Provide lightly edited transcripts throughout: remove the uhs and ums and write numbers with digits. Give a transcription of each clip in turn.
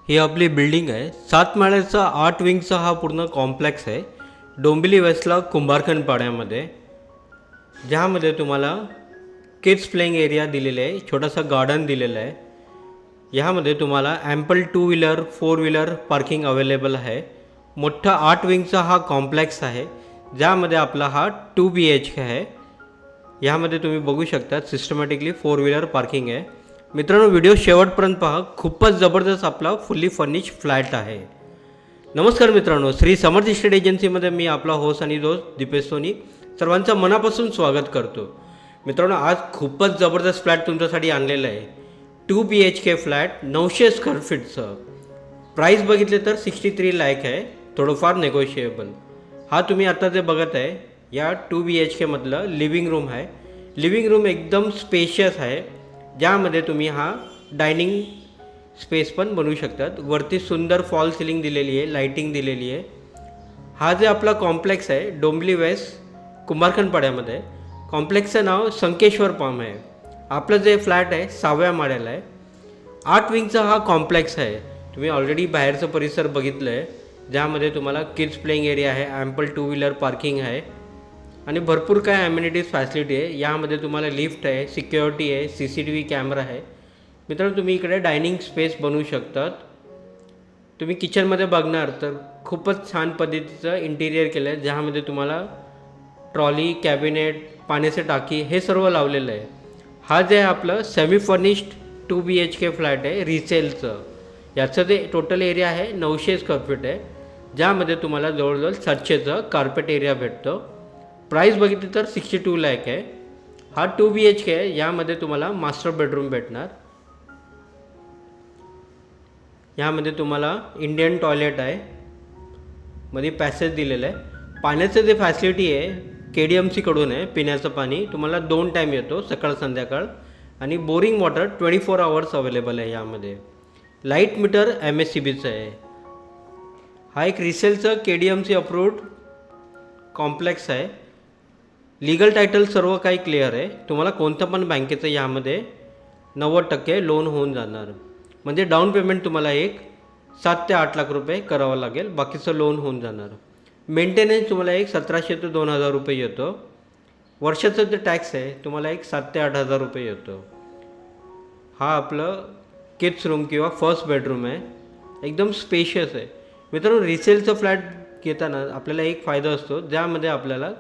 ही आपली बिल्डिंग आहे। 7 माळ्याचा 8 विंगचा हा पूर्ण कॉम्प्लेक्स आहे डोंबिवली वेस्टला कुंभारखंड पाड्यामध्ये, ज्यामध्ये तुम्हाला किड्स प्लेइंग एरिया दिलेला आहे, छोटासा गार्डन दिलेला आहे। ह्यामध्ये तुम्हाला ample 2 wheeler 4 wheeler parking available आहे। मोठा 8 विंगचा हा कॉम्प्लेक्स आहे, ज्यामध्ये आपला हा 2 BHK आहे। यामध्ये तुम्ही बघू शकता सिस्टमॅटिकली 4 व्हीलर पार्किंग आहे। मित्रांनो, व्हिडिओ शेवटपर्यंत पहा, खूपच जबरदस्त आपला फुल्ली फर्निश फ्लॅट आहे। नमस्कार मित्रांनो, श्री समर्थ इस्टेट एजन्सीमध्ये मी आपला होस्ट आणि दोस्त दीपेश सोनी सर्वांचं मनापासून स्वागत करतो। मित्रांनो, आज खूपच जबरदस्त फ्लॅट तुमच्यासाठी आणलेला आहे। 2 BHK फ्लॅट 900 स्क्वेअर फीटचं प्राईस बघितले तर 63 लाख आहे, थोडंफार नेगोशिएबल। हा तुम्ही आता जे बघत आहे या 2 BHK मधलं लिव्हिंग रूम आहे। लिव्हिंग रूम एकदम स्पेशियस आहे, ज्यामध्ये तुम्ही हा डायनिंग स्पेस पण बनवू शकतात। वरती सुंदर फॉल सिलिंग दिलेली आहे, लाइटिंग दिलेली आहे। हा जे आपला कॉम्प्लेक्स आहे डोंबिवली वेस्ट कुंभारखंड पाड्यामध्ये, कॉम्प्लेक्सचं नाव संकेश्वर पाम आहे। आपलं जे फ्लॅट आहे 6व्या माळ्याला आहे। 8 विंगचा हा कॉम्प्लेक्स आहे। तुम्ही ऑलरेडी बाहेरचं परिसर बघितलं आहे, ज्यामध्ये तुम्हाला किड्स प्लेइंग एरिया आहे, ॲम्पल 2 व्हीलर पार्किंग आहे आणि भरपूर काय ॲम्युनिटीज फॅसिलिटी आहे। यामध्ये तुम्हाला लिफ्ट आहे, सिक्युरिटी आहे, CCTV कॅमेरा आहे। मित्रांनो, तुम्ही इकडे डायनिंग स्पेस बनवू शकतात। तुम्ही किचनमध्ये बघणार तर खूपच छान पद्धतीचं इंटिरियर केलं आहे, ज्यामध्ये तुम्हाला ट्रॉली, कॅबिनेट, पाण्याचे टाकी हे सर्व लावलेलं आहे। हा जे आहे आपलं सेमी फर्निश्ड 2 BHK फ्लॅट आहे रिसेलचं। याचं जे टोटल एरिया आहे 900 स्क्वेअर फीट आहे, ज्यामध्ये तुम्हाला जवळजवळ 700चं कार्पेट एरिया भेटतो। प्राईस बघितली तर 62 लाख आहे। हा 2 BHK आहे, यामध्ये तुम्हाला मास्टर बेडरूम भेटणार। यामध्ये तुम्हाला इंडियन टॉयलेट आहे, मध्ये पॅसेज दिलेलं आहे। पाण्याचं जे फॅसिलिटी आहे KDMC कडून आहे, पिण्याचं पाणी तुम्हाला 2 टाईम येतो, सकाळ संध्याकाळ, आणि बोरिंग वॉटर 24 आवर्स अवेलेबल आहे। यामध्ये लाईट मीटर MSCBचं आहे। हा एक रिसेलचं KDMC अप्रूव्ड कॉम्प्लेक्स आहे। लीगल टायटल सर्व काही क्लिअर आहे। तुम्हाला कोणत्या पण बँकेचं यामध्ये 90% लोन होऊन जाणार, म्हणजे डाऊन पेमेंट तुम्हाला एक 7 ते 8 लाख रुपये करावं लागेल, बाकीचं लोन होऊन जाणार। मेंटेनन्स तुम्हाला एक 1700 ते 2000 रुपये येतो। वर्षाचं जे टॅक्स आहे तुम्हाला एक 7 ते 8000 रुपये येतो। हा आपलं किड्स रूम किंवा फर्स्ट बेडरूम आहे, एकदम स्पेशियस आहे। मित्रांनो, रिसेलचं फ्लॅट घेताना आपल्याला एक फायदा असतो, ज्यामध्ये आपल्याला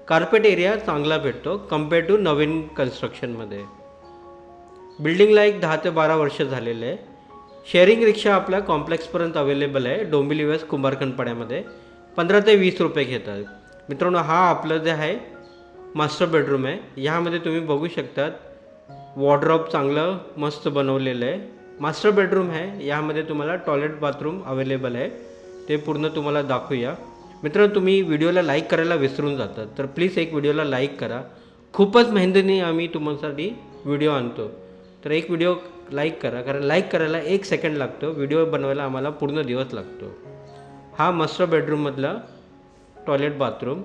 कार्पेट एरिया चांगला भेटतो कम्पेअर टू नवीन कन्स्ट्रक्शनमध्ये। बिल्डिंगला एक 10 ते 12 वर्ष झालेले आहे। शेअरिंग रिक्षा आपल्या कॉम्प्लेक्सपर्यंत अवेलेबल आहे डोंबिवली वेस्ट कुंभारखंड पाड्यामध्ये, 15 ते 20 रुपये घेतात। मित्रांनो, हा आपलं जे आहे मास्टर बेडरूम आहे। ह्यामध्ये तुम्ही बघू शकतात वॉर्डरोब चांगलं मस्त बनवलेलं आहे। मास्टर बेडरूम आहे, यामध्ये तुम्हाला टॉयलेट बाथरूम अवेलेबल आहे, ते पूर्ण तुम्हाला दाखवूया। मित्रांनो, तुम्ही व्हिडिओला लाईक करायला विसरून जातात, तर प्लीज एक व्हिडिओला लाईक करा। खूपच मेहनतीने आम्ही तुमच्यासाठी व्हिडिओ आणतो, तर एक व्हिडिओ लाईक करा, कारण लाईक करायला 1 सेकंड लागतो, व्हिडिओ बनवायला आम्हाला पूर्ण दिवस लागतो। हा मास्टर बेडरूममधला टॉयलेट बाथरूम।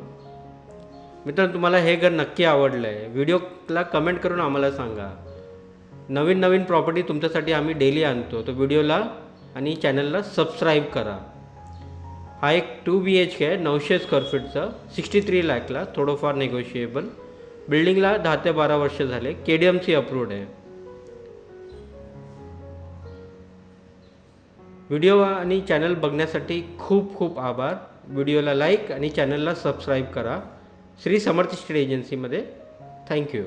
मित्रांनो, तुम्हाला हे घर नक्की आवडलं आहे, व्हिडिओला कमेंट करून आम्हाला सांगा। नवीन प्रॉपर्टी तुमच्यासाठी आम्ही डेली आणतो, तर व्हिडिओला आणि चॅनलला सबस्क्राईब करा। हा एक 2 BHK आहे 900 स्क्वेअर फीटचा, 63 लाखला, थोडंफार नेगोशिएबल। बिल्डिंगला 10 ते 12 वर्ष झाले, KDMC अप्रूव्ड आहे। व्हिडिओ आणि चॅनल बघण्यासाठी खूप खूप आभार। व्हिडिओला लाईक आणि चॅनलला सबस्क्राईब करा। श्री समर्थ इस्टेट एजन्सीमध्ये थँक्यू।